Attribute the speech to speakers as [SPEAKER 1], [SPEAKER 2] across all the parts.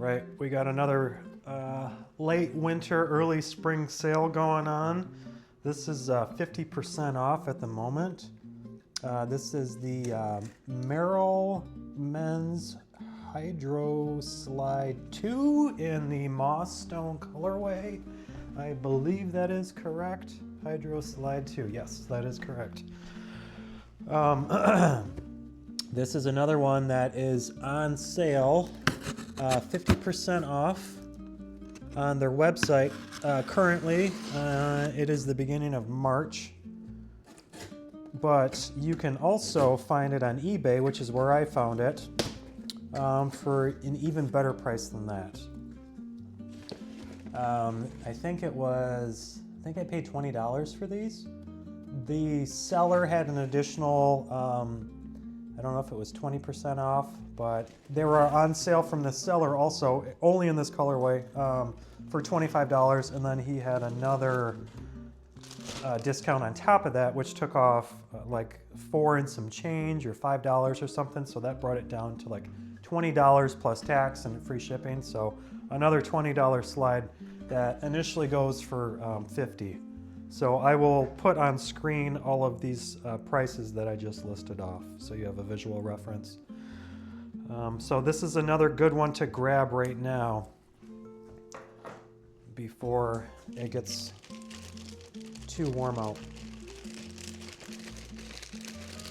[SPEAKER 1] right, we got another late winter, early spring sale going on. This is 50% off at the moment. This is the Merrell Mens Hydro Slide 2 in the mosstone colorway. I believe that is correct. Hydro Slide 2, yes, that is correct. This is another one that is on sale, 50% off on their website. Currently, it is the beginning of March, but you can also find it on eBay, which is where I found it, for an even better price than that. I think I paid $20 for these. The seller had an additional, I don't know if it was 20% off, but they were on sale from the seller also, only in this colorway, for $25, and then he had another discount on top of that, which took off like $4 and some change, or $5 or something, so that brought it down to like $20 plus tax and free shipping, so another $20 slide that initially goes for $50. So I will put on screen all of these prices that I just listed off, so you have a visual reference. So this is another good one to grab right now before it gets too warm out.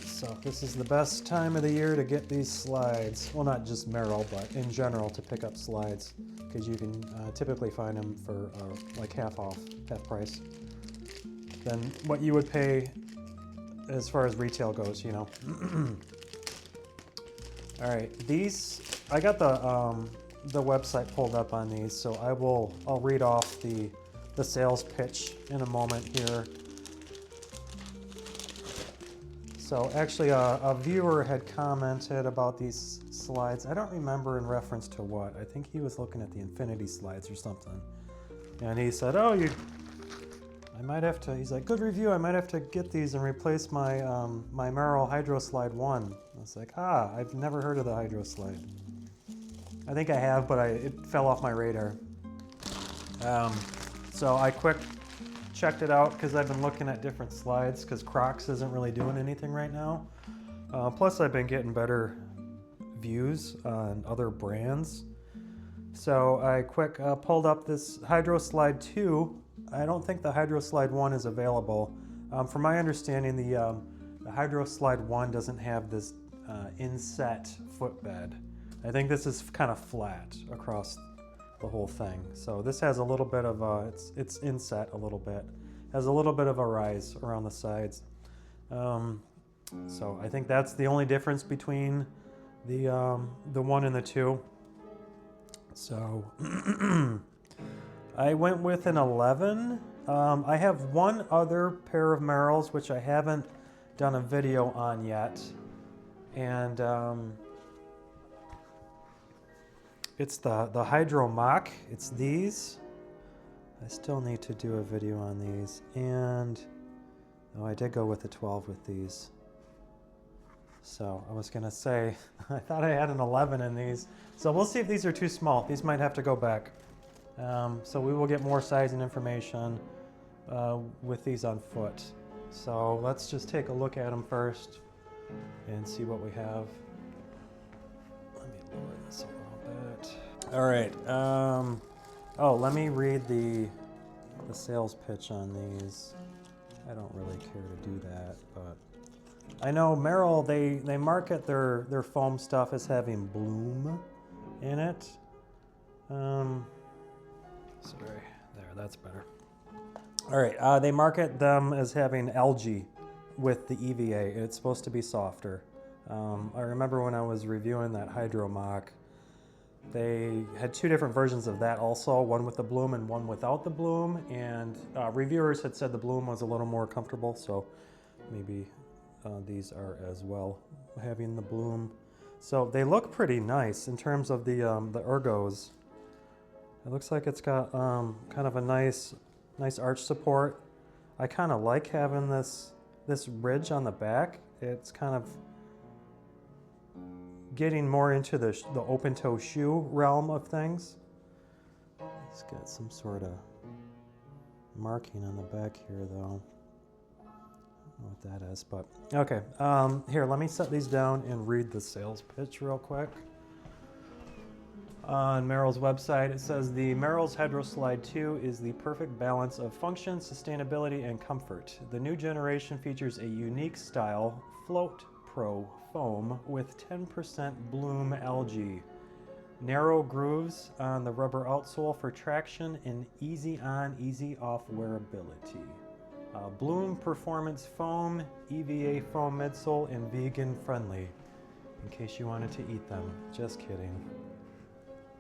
[SPEAKER 1] So this is the best time of the year to get these slides. Well, not just Merrell, but in general to pick up slides, because you can typically find them for like half price than what you would pay as far as retail goes, you know. All right, these, I got the website pulled up on these, so I'll read off the sales pitch in a moment here. So actually a viewer had commented about these slides. I don't remember in reference to what. I think he was looking at the infinity slides or something. And he said, oh, I might have to, he's like, good review, I might have to get these and replace my my Merrell Hydro Slide 1. I was like, I've never heard of the Hydro Slide. I think I have, but it fell off my radar. So I quick checked it out because I've been looking at different slides because Crocs isn't really doing anything right now. Plus I've been getting better views on other brands. So I quick pulled up this Hydro Slide 2. I don't think the Hydro Slide 1 is available. From my understanding, the Hydro Slide 1 doesn't have this inset footbed. I think this is kind of flat across the whole thing. So this has a little bit of it's inset a little bit. Has a little bit of a rise around the sides. So I think that's the only difference between the 1 and the 2. So I went with an 11. I have one other pair of Merrells which I haven't done a video on yet, and it's the Hydro Mock. It's these. I still need to do a video on these, and I did go with the 12 with these. So I was gonna say, I thought I had an 11 in these. So we'll see if these are too small. These might have to go back. So we will get more sizing information with these on foot. So let's just take a look at them first and see what we have. Let me lower this a little bit. All right. Let me read the sales pitch on these. I don't really care to do that, but I know Merrell, they market their foam stuff as having bloom in it. Sorry, there, that's better. All right, they market them as having algae with the EVA. It's supposed to be softer. I remember when I was reviewing that Hydro Mock, they had two different versions of that also, one with the bloom and one without the bloom, and reviewers had said the bloom was a little more comfortable, so maybe these are as well, having the bloom. So they look pretty nice in terms of the ergos. It looks like it's got kind of a nice arch support. I kind of like having this ridge on the back. It's kind of getting more into the open toe shoe realm of things. It's got some sort of marking on the back here though. I don't know what that is, but okay. Here, let me set these down and read the sales pitch real quick. On Merrell's website, it says the Merrell's Hydro Slide 2 is the perfect balance of function, sustainability, and comfort. The new generation features a unique style Float Pro foam with 10% bloom algae, narrow grooves on the rubber outsole for traction, and easy on, easy off wearability. Bloom Performance Foam, EVA foam midsole, and vegan friendly. In case you wanted to eat them. Just kidding.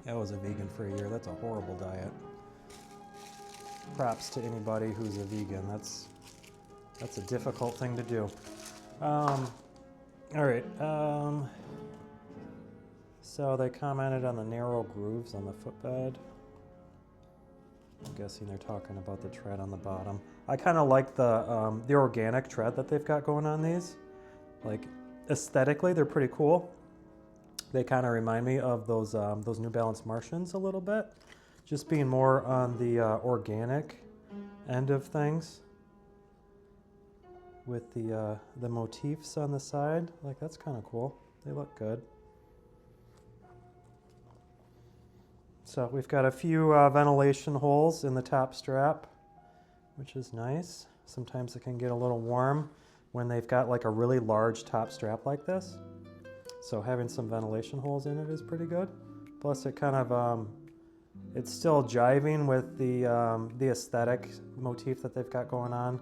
[SPEAKER 1] I was a vegan for a year. That's a horrible diet. Props to anybody who's a vegan. That's a difficult thing to do. All right. So they commented on the narrow grooves on the footbed. I'm guessing they're talking about the tread on the bottom. I kind of like the organic tread that they've got going on these. Like aesthetically, they're pretty cool. They kind of remind me of those New Balance Martians a little bit, just being more on the organic end of things with the motifs on the side. Like that's kind of cool. They look good. So we've got a few ventilation holes in the top strap, which is nice. Sometimes it can get a little warm when they've got like a really large top strap like this. So having some ventilation holes in it is pretty good. Plus it kind of, it's still jiving with the aesthetic motif that they've got going on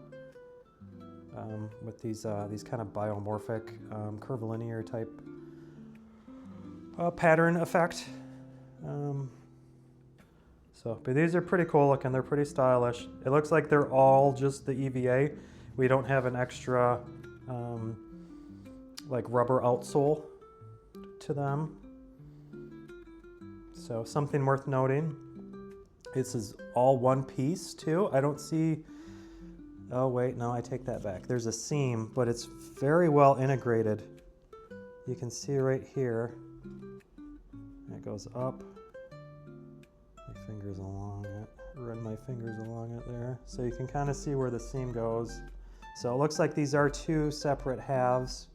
[SPEAKER 1] with these kind of biomorphic, curvilinear type pattern effect. But these are pretty cool looking. They're pretty stylish. It looks like they're all just the EVA. We don't have an extra like rubber outsole to them. So something worth noting. This is all one piece too. I don't see, oh wait, no, I take that back. There's a seam, but it's very well integrated. You can see right here, it goes up. My fingers along it, run my fingers along it there. So you can kind of see where the seam goes. So it looks like these are two separate halves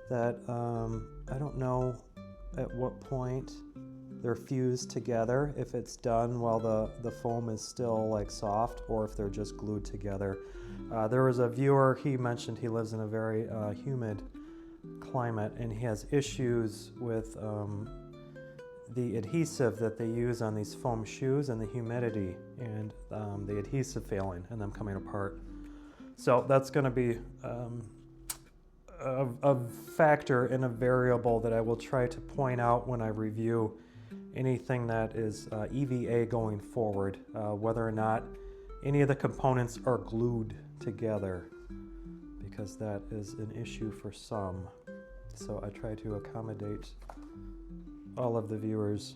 [SPEAKER 1] that I don't know at what point they're fused together, if it's done while the foam is still like soft or if they're just glued together. There was a viewer, he mentioned he lives in a very humid climate and he has issues with the adhesive that they use on these foam shoes and the humidity and the adhesive failing and them coming apart. So that's going to be a factor and a variable that I will try to point out when I review anything that is EVA going forward, whether or not any of the components are glued together, because that is an issue for some. So I try to accommodate all of the viewers,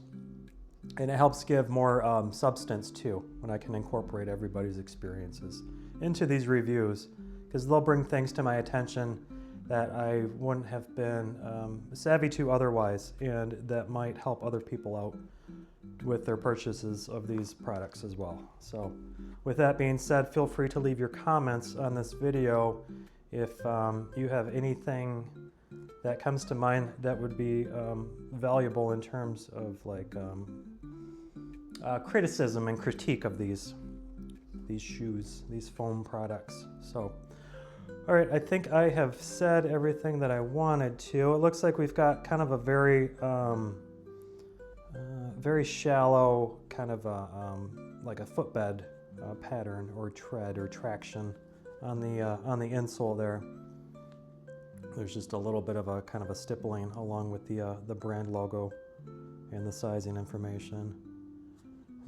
[SPEAKER 1] and it helps give more substance too when I can incorporate everybody's experiences into these reviews, because they'll bring things to my attention that I wouldn't have been savvy to otherwise, and that might help other people out with their purchases of these products as well. So with that being said, feel free to leave your comments on this video if you have anything that comes to mind that would be valuable in terms of like criticism and critique of these shoes, these foam products. So all right, I think I have said everything that I wanted to. It looks like we've got kind of a very very shallow kind of like a footbed pattern or tread or traction on the insole there. There's just a little bit of a kind of a stippling along with the brand logo and the sizing information.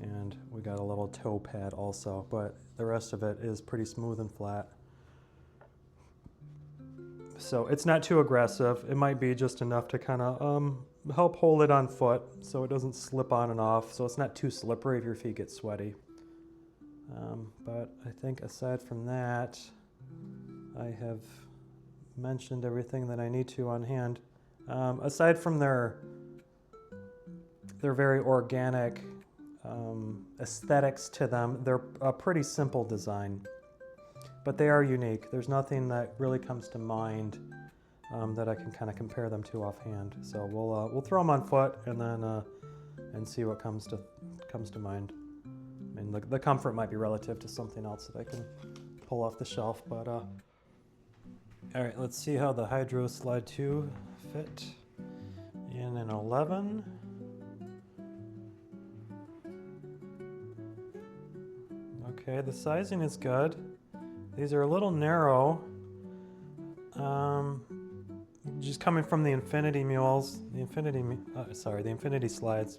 [SPEAKER 1] And we got a little toe pad also, but the rest of it is pretty smooth and flat. So it's not too aggressive. It might be just enough to kind of help hold it on foot so it doesn't slip on and off, so it's not too slippery if your feet get sweaty. But I think aside from that, I have mentioned everything that I need to on hand. Aside from their very organic aesthetics to them, they're a pretty simple design, but they are unique. There's nothing that really comes to mind that I can kind of compare them to offhand. So we'll throw them on foot and then and see what comes to mind. I mean, the comfort might be relative to something else that I can pull off the shelf, but all right, let's see how the Hydro Slide 2 fit in an 11. Okay, the sizing is good. These are a little narrow. Just coming from the Infinity Mules, the Infinity Slides,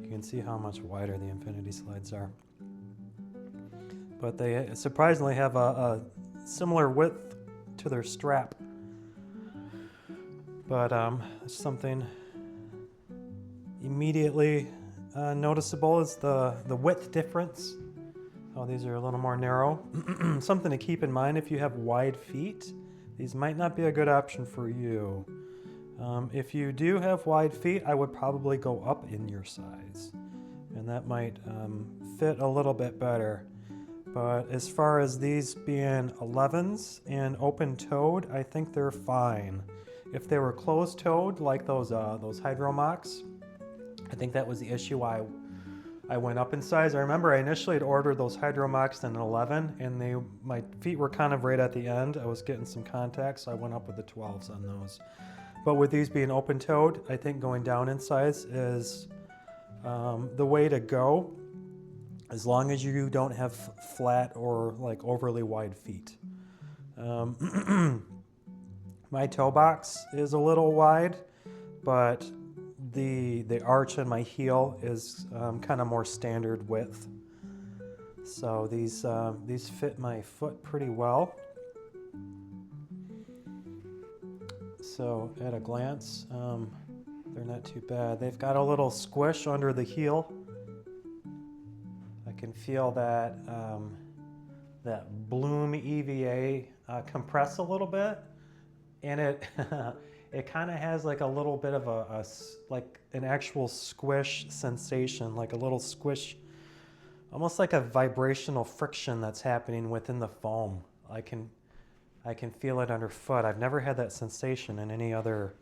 [SPEAKER 1] you can see how much wider the Infinity Slides are. But they surprisingly have a similar width to their strap. But something immediately noticeable is the width difference. Oh, these are a little more narrow. Something to keep in mind if you have wide feet, these might not be a good option for you. If you do have wide feet, I would probably go up in your size, and that might fit a little bit better. But as far as these being 11s and open-toed, I think they're fine. If they were closed-toed, like those Hydro Mocks, I think that was the issue why I went up in size. I remember I initially had ordered those Hydro Mocks in an 11, and my feet were kind of right at the end. I was getting some contact, so I went up with the 12s on those. But with these being open-toed, I think going down in size is the way to go, as long as you don't have flat or like overly wide feet. My toe box is a little wide, but the arch in my heel is kind of more standard width. So these fit my foot pretty well. So at a glance, they're not too bad. They've got a little squish under the heel. I can feel that that Bloom EVA compress a little bit, and it it kind of has like a little bit of like an actual squish sensation, like a little squish, almost like a vibrational friction that's happening within the foam. I can feel it underfoot. I've never had that sensation in any other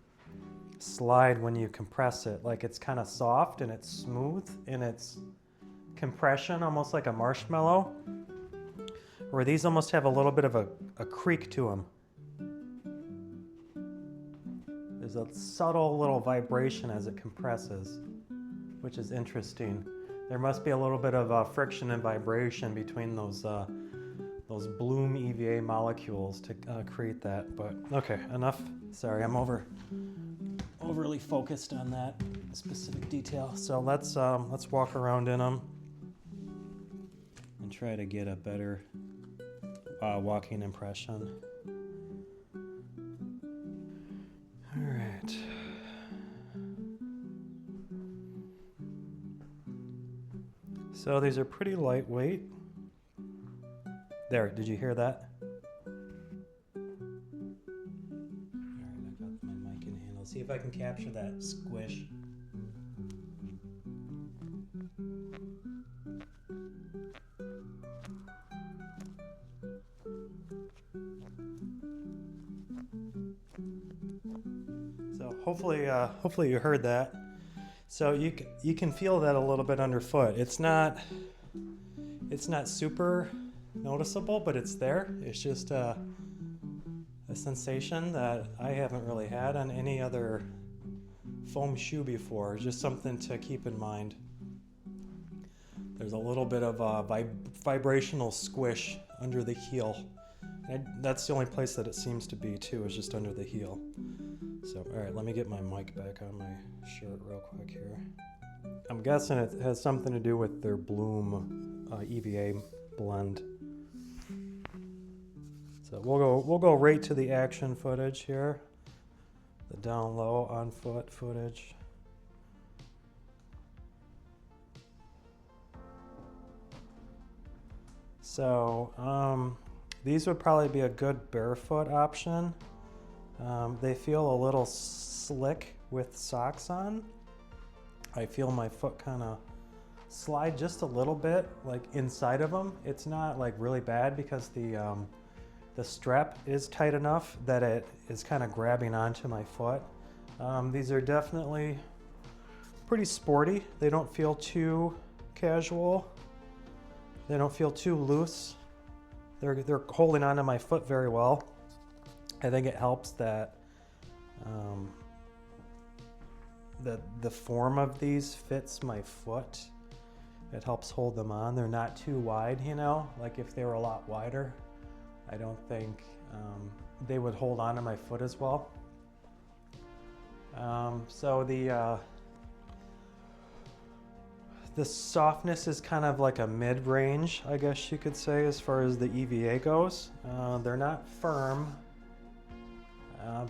[SPEAKER 1] slide when you compress it. Like it's kind of soft and it's smooth in its compression, almost like a marshmallow, where these almost have a little bit of a creak to them. There's a subtle little vibration as it compresses, which is interesting. There must be a little bit of friction and vibration between those Bloom EVA molecules to create that. But okay, enough. Sorry, I'm overly focused on that specific detail. So let's walk around in them and try to get a better walking impression. All right. So these are pretty lightweight. There, did you hear that? All right, I got my mic in handle. See if I can capture that squish. So hopefully you heard that. So you can feel that a little bit underfoot. It's not super noticeable, but it's there. It's just a sensation that I haven't really had on any other foam shoe before. Just something to keep in mind. There's a little bit of a vibrational squish under the heel. And that's the only place that it seems to be too, is just under the heel. So, all right, let me get my mic back on my shirt real quick here. I'm guessing it has something to do with their Bloom EVA blend. So we'll go right to the action footage here. The down low on foot footage. So these would probably be a good barefoot option. They feel a little slick with socks on. I feel my foot kind of slide just a little bit, like inside of them. It's not like really bad because the strap is tight enough that it is kind of grabbing onto my foot. These are definitely pretty sporty. They don't feel too casual. They don't feel too loose. They're holding onto my foot very well. I think it helps that the form of these fits my foot. It helps hold them on. They're not too wide, you know, like if they were a lot wider, I don't think they would hold on to my foot as well. So the softness is kind of like a mid-range, I guess you could say, as far as the EVA goes. They're not firm,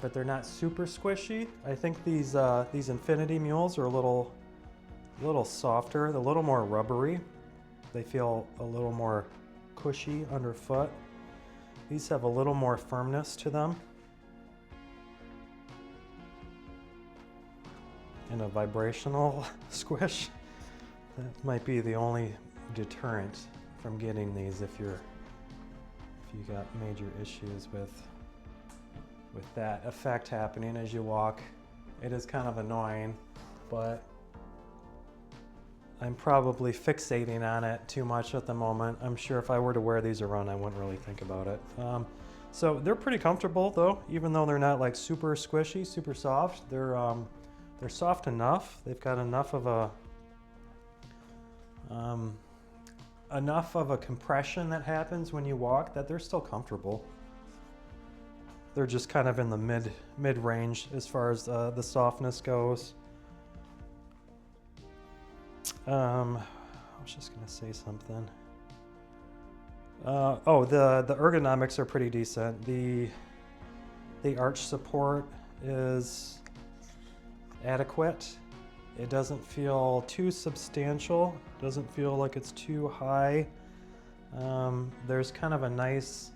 [SPEAKER 1] but they're not super squishy. I think these Infinity mules are a little softer, a little more rubbery. They feel a little more cushy underfoot. These have a little more firmness to them. And a vibrational squish. That might be the only deterrent from getting these if you got major issues with that effect happening as you walk. It is kind of annoying, but I'm probably fixating on it too much at the moment. I'm sure if I were to wear these around, I wouldn't really think about it. So they're pretty comfortable though, even though they're not like super squishy, super soft. They're soft enough. They've got enough of a compression that happens when you walk that they're still comfortable. They're just kind of in the mid range as far as the softness goes. I was just gonna say something. Oh, the ergonomics are pretty decent. The arch support is adequate. It doesn't feel too substantial. Doesn't feel like it's too high. There's kind of a nice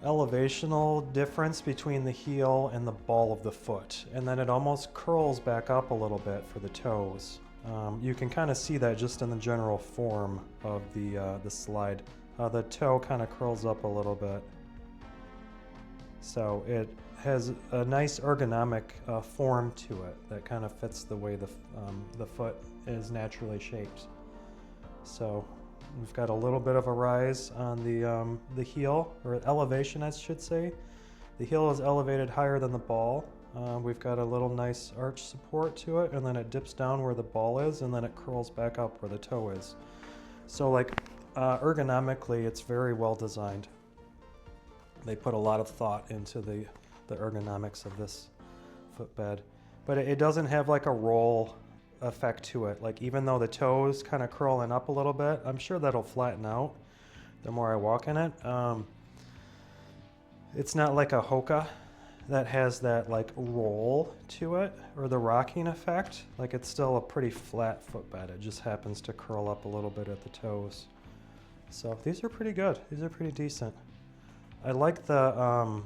[SPEAKER 1] elevational difference between the heel and the ball of the foot, and then it almost curls back up a little bit for the toes. You can kind of see that just in the general form of the slide. The toe kind of curls up a little bit. So it has a nice ergonomic form to it that kind of fits the way the foot is naturally shaped. So we've got a little bit of a rise on the heel, or elevation I should say. The heel is elevated higher than the ball. We've got a little nice arch support to it, and then it dips down where the ball is, and then it curls back up where the toe is. So like ergonomically, it's very well designed. They put a lot of thought into the ergonomics of this footbed, but it doesn't have like a roll effect to it. Like even though the toes kind of curling up a little bit, I'm sure that'll flatten out the more I walk in it. It's not like a Hoka that has that like roll to it or the rocking effect. Like it's still a pretty flat footbed. It just happens to curl up a little bit at the toes. So these are pretty good. These are pretty decent. I like the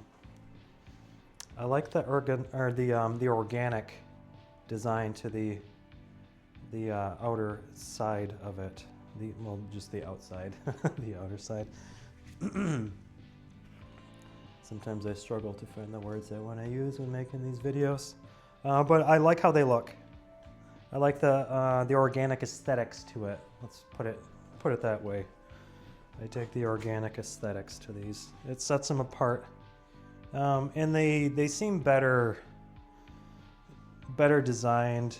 [SPEAKER 1] organic design to the outer side of it. Just the outside, the outer side. Sometimes I struggle to find the words I want to use when making these videos, but I like how they look. I like the organic aesthetics to it. Let's put it that way. I take the organic aesthetics to these. It sets them apart, and they seem better designed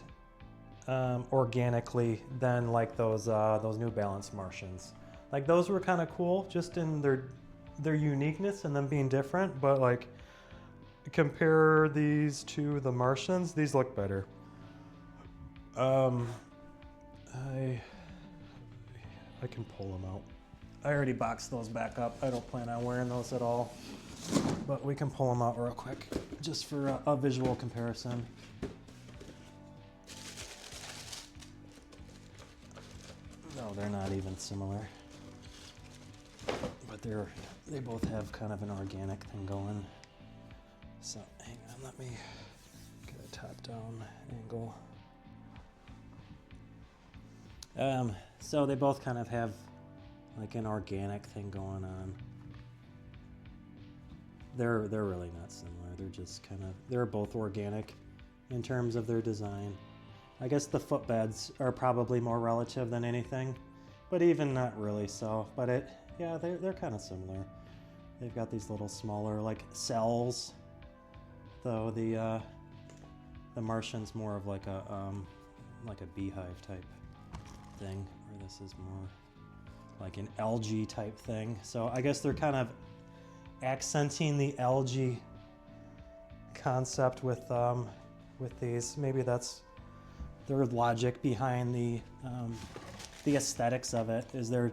[SPEAKER 1] organically than like those New Balance Martians. Like those were kind of cool, just in their uniqueness and them being different. But like compare these to the Martians, these look better. I can pull them out. I already boxed those back up. I don't plan on wearing those at all, but we can pull them out real quick just for a visual comparison. No, they're not even similar, but they both have kind of an organic thing going. So hang on, let me get a top-down angle. So they both kind of have like an organic thing going on. They're really not similar. They're just kind of, they're both organic in terms of their design. I guess the footbeds are probably more relative than anything, but even not really so. But yeah, they're kind of similar. They've got these little smaller like cells, though the Martian's more of like a beehive type thing, where this is more like an algae type thing. So I guess they're kind of accenting the algae concept with these. Maybe that's their logic behind the aesthetics of it, is they're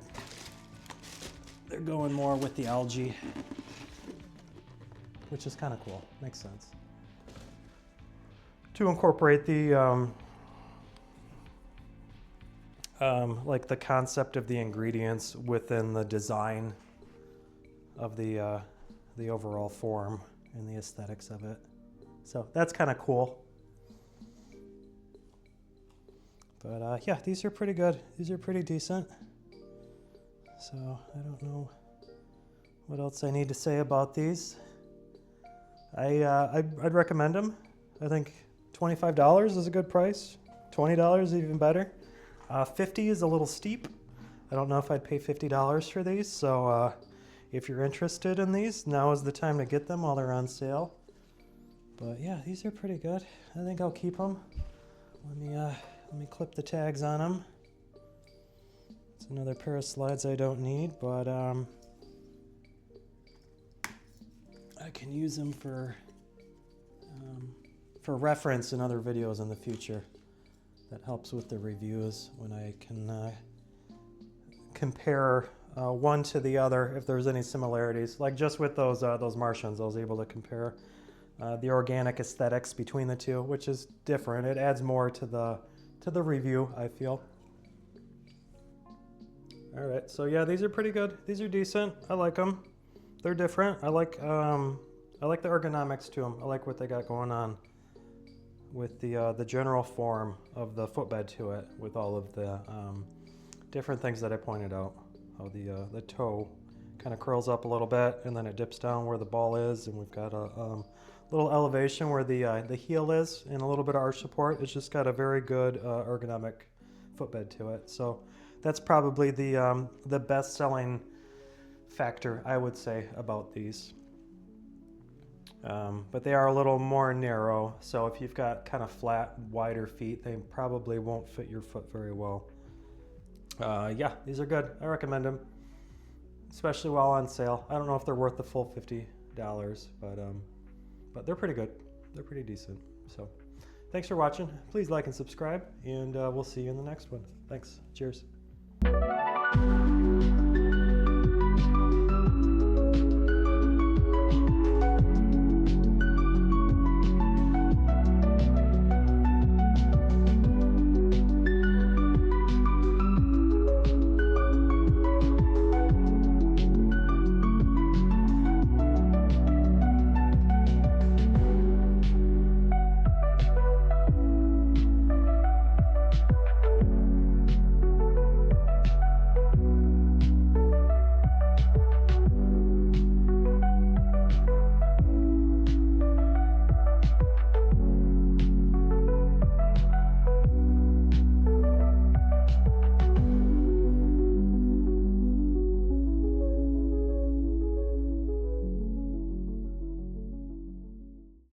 [SPEAKER 1] going more with the algae, which is kind of cool. Makes sense to incorporate the like the concept of the ingredients within the design of the overall form and the aesthetics of it. So that's kind of cool. But yeah, these are pretty good. These are pretty decent. So I don't know what else I need to say about these. I'd recommend them. I think $25 is a good price. $20 is even better. 50 is a little steep. I don't know if I'd pay $50 for these. So if you're interested in these, now is the time to get them while they're on sale. But yeah, these are pretty good. I think I'll keep them. Let me clip the tags on them. It's another pair of slides I don't need, but I can use them for reference in other videos in the future. That helps with the reviews when I can compare one to the other if there's any similarities. Like just with those Martians, I was able to compare the organic aesthetics between the two, which is different. It adds more to the review, I feel. All right, so yeah, these are pretty good. These are decent. I like them. They're different. I like the ergonomics to them. I like what they got going on with the general form of the footbed to it, with all of the different things that I pointed out. How the toe kind of curls up a little bit, and then it dips down where the ball is, and we've got a little elevation where the heel is, and a little bit of arch support. It's just got a very good ergonomic footbed to it. So that's probably the best-selling factor, I would say, about these. But they are a little more narrow, so if you've got kind of flat, wider feet, they probably won't fit your foot very well. Yeah, these are good. I recommend them, especially while on sale. I don't know if they're worth the full $50, but they're pretty good. They're pretty decent. So thanks for watching. Please like and subscribe, and we'll see you in the next one. Thanks. Cheers.